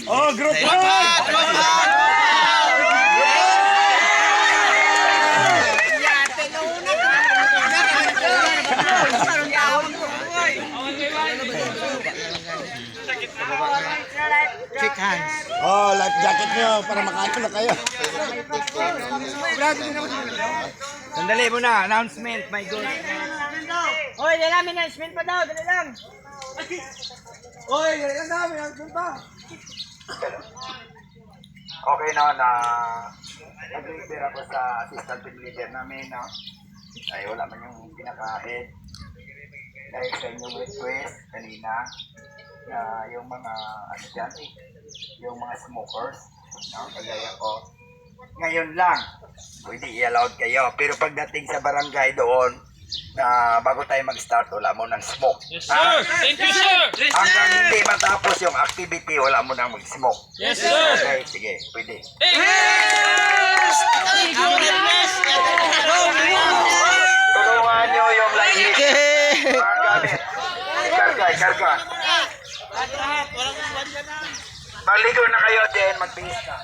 Oh, group 1! Shake hands. Oh, life jacket nyo para makaano na kayo. Sandali muna, announcement, my God. Hoy, dali lang, announcement pa daw, dali lang. Oy, yan namin, ang punta. Okay na, nag-repair ako sa assistant team leader namin, no? Ay, wala man yung pinaka-head. Dahil sa inyong request kanina, na yung mga, ano dyan, yung mga smokers, no? Kagaya ko. Ngayon lang, pwede i-allowed kayo. Pero pagdating sa barangay doon, na bago tayo mag-start, wala mo ng smoke. Yes, sir. Thank you, sir. Hanggang hindi matapos yung activity, wala mo nang mag-smoke. Yes, sir. Okay, sige, pwede. Yes! Tulungan nyo yung lagi. Mga gamit. Karga. Maligo na kayo din, magbihis ka.